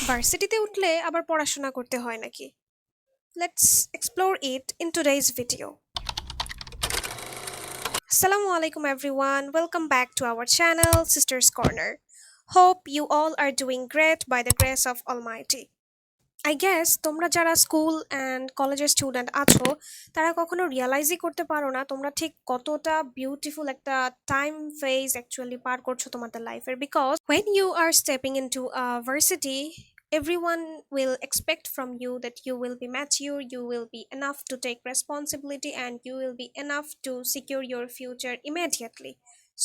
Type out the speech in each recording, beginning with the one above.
ভার্সিটিতে উঠলে আবার পড়াশোনা করতে হয় নাকি? Let's explore it in today's video. Assalamu alaikum everyone. Welcome back to our channel Sisters Corner. Hope you all are doing great by the grace of Almighty. I guess তোমরা যারা school and কলেজের student আছো তারা কখনো রিয়ালাইজই করতে পারো না তোমরা ঠিক কতটা বিউটিফুল একটা টাইম ফেজ অ্যাকচুয়ালি পার করছো তোমাদের লাইফের, because when you are stepping into a varsity, everyone will expect from you that you will be mature, you will be enough to take responsibility, and you will be enough to secure your future immediately.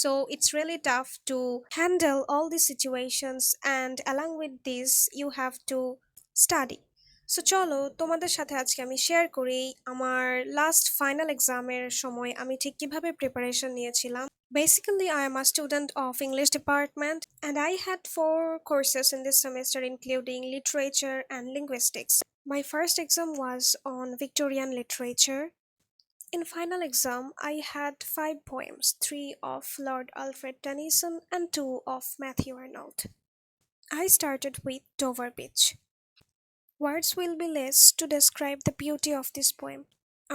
So it's really tough to handle all these situations, and along with this you have to study. So চলো তোমাদের সাথে আজকে আমি share করি আমার last final এক্সামের সময় আমি ঠিক কিভাবে প্রিপারেশন নিয়েছিলাম। Basically, I am a student of English department and I had four courses in this semester including literature and linguistics. My first exam was on Victorian literature. In final exam, I had five poems, three of Lord Alfred Tennyson and two of Matthew Arnold. I started with Dover Beach. Words will be less to describe the beauty of this poem.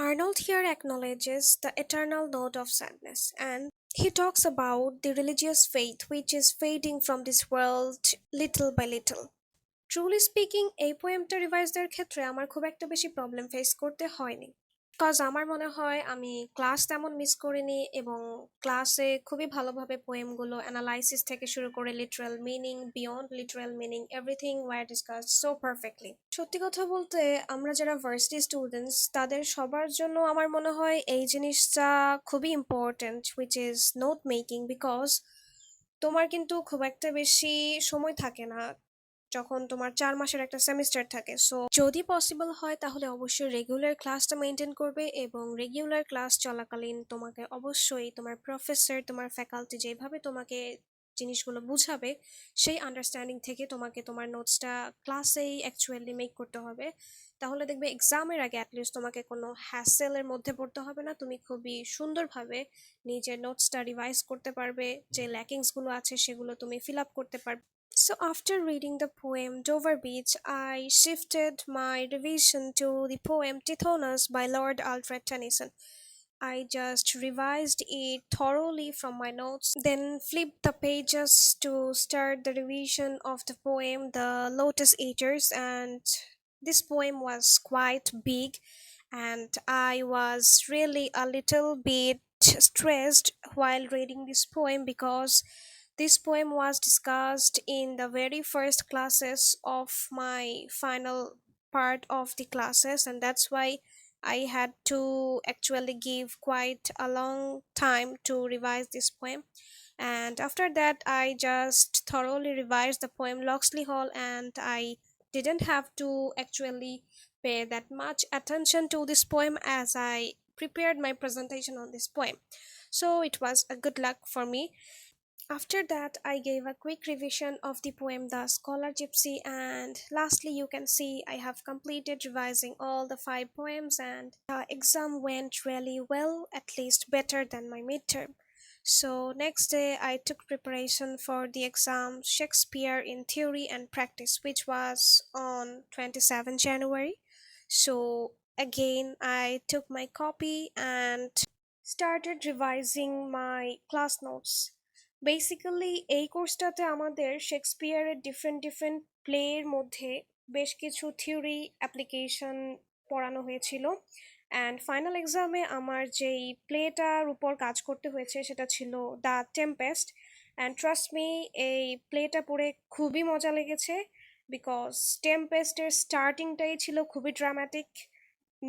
Arnold here acknowledges the eternal note of sadness, and he talks about the religious faith which is fading from this world little by little. Truly speaking এই পোয়েমটা revise দেওয়ার ক্ষেত্রে আমার খুব একটা বেশি problem face করতে হয়নি, cause আমার মনে হয় আমি ক্লাস তেমন মিস করিনি এবং ক্লাসে খুবই ভালোভাবে পোয়েমগুলো অ্যানালাইসিস থেকে শুরু করে literal meaning, beyond literal meaning, everything were discuss so perfectly. সত্যি কথা বলতে আমরা যারা ভার্সিটি স্টুডেন্টস তাদের সবার জন্য আমার মনে হয় এই জিনিসটা খুবই important, which is note making, because তোমার কিন্তু খুব একটা বেশি সময় থাকে না যখন তোমার ৪ মাসের একটা সেমিস্টার থাকে। সো যদি পসিবল হয় তাহলে অবশ্যই রেগুলার ক্লাসটা মেনটেন করবে এবং রেগুলার ক্লাস চলাকালীন তোমাকে অবশ্যই তোমার প্রফেসর, তোমার ফ্যাকাল্টি যেভাবে তোমাকে জিনিসগুলো বুঝাবে সেই আন্ডারস্ট্যান্ডিং থেকে তোমাকে তোমার নোটসটা ক্লাসেই অ্যাকচুয়ালি মেক করতে হবে। তাহলে দেখবে এক্সামের আগে অ্যাটলিস্ট তোমাকে কোনো হ্যাসেলের মধ্যে পড়তে হবে না, তুমি খুবই সুন্দরভাবে নিজের নোটসটা রিভাইজ করতে পারবে, যে ল্যাকিংসগুলো আছে সেগুলো তুমি ফিল আপ করতে পারবে। So, after reading the poem Dover Beach, I shifted my revision to the poem Tithonus by Lord Alfred Tennyson. I just revised it thoroughly from my notes, then flipped the pages to start the revision of the poem The Lotus Eaters. And this poem was quite big, and I was really a little bit stressed while reading this poem because this poem was discussed in the very first classes of my final part of the classes, and that's why I had to actually give quite a long time to revise this poem. And after that, I just thoroughly revised the poem Locksley Hall, and I didn't have to actually pay that much attention to this poem as I prepared my presentation on this poem. So it was a good luck for me. After that, I gave a quick revision of the poem The Scholar Gypsy, and lastly, you can see I have completed revising all the five poems, and the exam went really well, at least better than my midterm. So, next day, I took preparation for the exam Shakespeare in Theory and Practice, which was on 27 January. So, again, I took my copy and started revising my class notes. Basically এই কোর্সটাতে আমাদের শেক্সপিয়ারের different different প্লের মধ্যে বেশ কিছু theory application পড়ানো হয়েছিল, and final এক্সামে আমার যেই প্লেটার উপর কাজ করতে হয়েছে সেটা ছিল the Tempest. And trust me, এই প্লেটা পড়ে খুবই মজা লেগেছে, বিকজ টেম্পেস্টের স্টার্টিংটাই ছিল খুবই dramatic.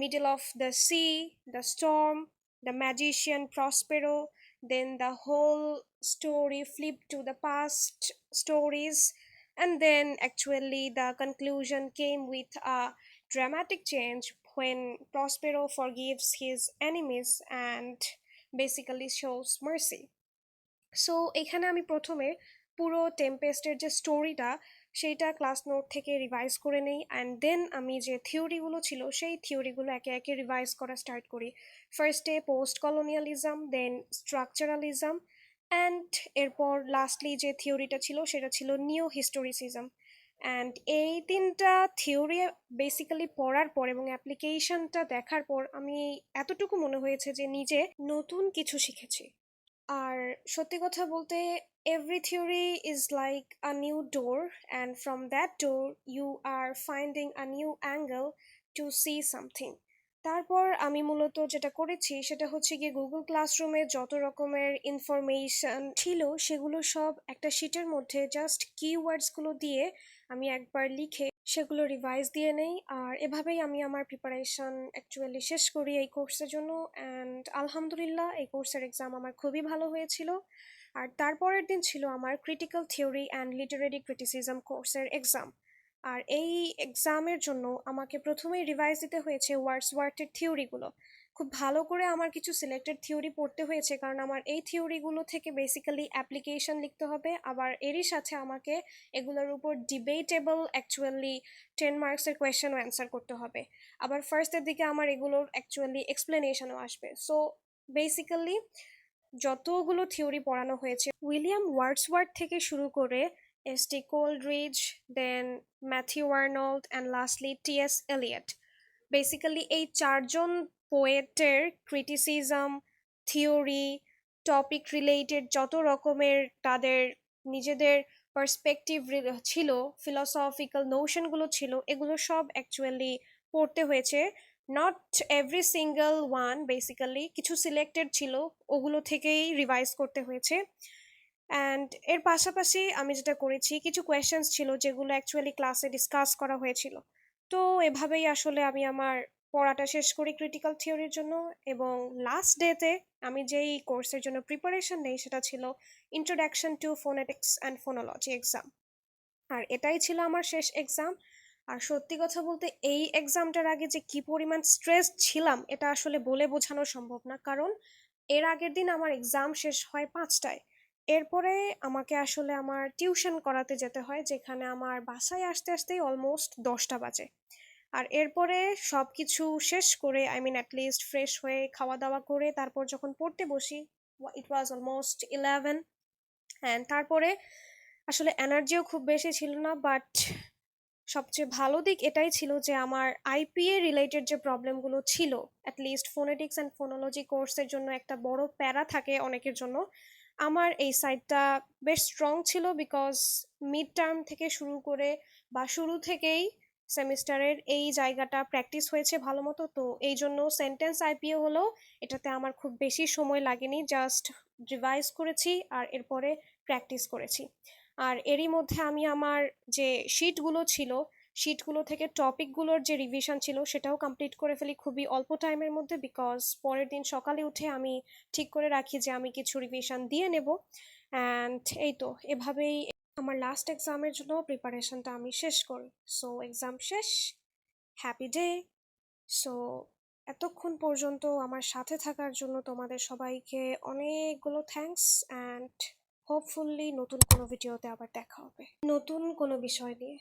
middle of the sea, the storm, the magician Prospero, then the whole story flipped to the past stories, and then actually the conclusion came with a dramatic change when Prospero forgives his enemies and basically shows mercy. So এখানে আমি প্রথমে পুরো টেম্পেস্টের যে স্টোরিটা সেইটা class note থেকে revise করে নেই, অ্যান্ড দেন আমি যে থিওরিগুলো ছিল সেই থিওরিগুলো একে একে রিভাইজ করা স্টার্ট করি। ফার্স্টে post colonialism, then structuralism, and এরপর লাস্টলি যে থিওরিটা ছিল সেটা ছিল নিও হিস্টোরিসিজম। অ্যান্ড এই ৩টা থিওরি বেসিক্যালি পড়ার পর এবং অ্যাপ্লিকেশনটা দেখার পর আমি এতটুকু মনে হয়েছে যে নিজে নতুন কিছু শিখেছি। আর সত্যি কথা বলতে, every theory is like a new door, and from that door you are finding a new angle to see something. তারপর আমি মূলত যেটা করেছি সেটা হচ্ছে গিয়ে গুগল ক্লাসরুমে যত রকমের ইনফরমেশন ছিল সেগুলো সব একটা শিটের মধ্যে জাস্ট কিওয়ার্ডসগুলো দিয়ে আমি একবার লিখে সেগুলো রিভাইজ দিয়ে নেই। আর এভাবেই আমি আমার প্রিপারেশন অ্যাকচুয়ালি শেষ করি এই কোর্সের জন্য। অ্যান্ড আলহামদুলিল্লাহ এই কোর্সের এক্সাম আমার খুবই ভালো হয়েছিল। আর তারপরের দিন ছিল আমার critical theory and literary criticism কোর্সের এক্সাম। আর এই এক্সামের জন্য আমাকে প্রথমেই রিভাইজ দিতে হয়েছে ওয়ার্ডসওয়ার্থের থিওরিগুলো। খুব ভালো করে আমার কিছু সিলেক্টেড থিওরি পড়তে হয়েছে, কারণ আমার এই থিওরিগুলো থেকে বেসিক্যালি অ্যাপ্লিকেশন লিখতে হবে। আবার এরই সাথে আমাকে এগুলোর উপর ডিবেটেবল অ্যাকচুয়ালি 10 মার্কসের কোয়েশ্চেনও অ্যান্সার করতে হবে। আবার ফার্স্টের দিকে আমার এগুলোর অ্যাকচুয়ালি এক্সপ্লেনেশনও আসবে। সো বেসিক্যালি যতগুলো থিওরি পড়ানো হয়েছে, উইলিয়াম ওয়ার্ডসওয়ার্থ থেকে শুরু করে S T. Coleridge, then Matthew Arnold and lastly T S. Eliot, basically এই 4জন পোয়েটের ক্রিটিসিজম, থিওরি, টপিক রিলেটেড যত রকমের তাদের নিজেদের পার্সপেক্টিভ ছিল, ফিলসফিক্যাল নোশনগুলো ছিল, এগুলো সব অ্যাকচুয়ালি পড়তে হয়েছে। Not every single one, basically কিছু সিলেক্টেড ছিল, ওগুলো থেকেই রিভাইজ করতে হয়েছে। অ্যান্ড এর পাশাপাশি আমি যেটা করেছি, কিছু কোয়েশ্চেন্স ছিল যেগুলো অ্যাকচুয়ালি ক্লাসে ডিসকাস করা হয়েছিল। তো এভাবেই আসলে আমি আমার পড়াটা শেষ করি ক্রিটিক্যাল থিওরির জন্য। এবং লাস্ট ডেতে আমি যেই কোর্সের জন্য প্রিপারেশন নেই সেটা ছিল introduction to phonetics and phonology exam. আর এটাই ছিল আমার শেষ এক্সাম। আর সত্যি কথা বলতে এই এক্সামটার আগে যে কি পরিমাণ স্ট্রেস ছিলাম এটা আসলে বলে বোঝানো সম্ভব না, কারণ এর আগের দিন আমার এক্সাম শেষ হয় 5টায়। এরপরে আমাকে আসলে আমার টিউশন করাতে যেতে হয়, যেখানে আমার বাসায় আসতে আসতেই অলমোস্ট 10টা বাজে। আর এরপরে সব কিছু শেষ করে, আই মিন অ্যাটলিস্ট ফ্রেশ হয়ে খাওয়া দাওয়া করে তারপর যখন পড়তে বসি, ইট ওয়াজ অলমোস্ট 11। অ্যান্ড তারপরে আসলে এনার্জিও খুব বেশি ছিল না, বাট সবচেয়ে ভালো দিক এটাই ছিল যে আমার আইপিএ রিলেটেড যে প্রবলেমগুলো ছিল, অ্যাটলিস্ট ফোনেটিক্স অ্যান্ড ফোনোলজি কোর্সের জন্য একটা বড় প্যারা থাকে অনেকের জন্য, আমার এই সাইডটা বেশ স্ট্রং ছিল। বিকজ মিড টার্ম থেকে শুরু করে বা শুরু থেকেই সেমিস্টারের এই জায়গাটা প্র্যাকটিস হয়েছে ভালো মতো, তো এই জন্য সেন্টেন্স আইপিএ হলেও এটাতে আমার খুব বেশি সময় লাগেনি, জাস্ট রিভাইজ করেছি আর এরপরে প্র্যাকটিস করেছি। আর এরই মধ্যে আমি আমার যে শিটগুলো ছিল, শিটগুলো থেকে টপিকগুলোর যে রিভিশন ছিল সেটাও কমপ্লিট করে ফেলি খুবই অল্প টাইমের মধ্যে। বিকজ পরের দিন সকালে উঠে আমি ঠিক করে রাখি যে আমি কিছু রিভিশন দিয়ে নেব। অ্যান্ড এই তো এভাবেই আমার লাস্ট এক্সামের জন্য প্রিপারেশনটা আমি শেষ করি। সো এক্সাম শেষ, হ্যাপি ডে। সো এতক্ষণ পর্যন্ত আমার সাথে থাকার জন্য তোমাদের সবাইকে অনেকগুলো থ্যাঙ্কস। অ্যান্ড হোপফুলি নতুন কোনো ভিডিওতে আবার দেখা হবে নতুন কোনো বিষয় নিয়ে।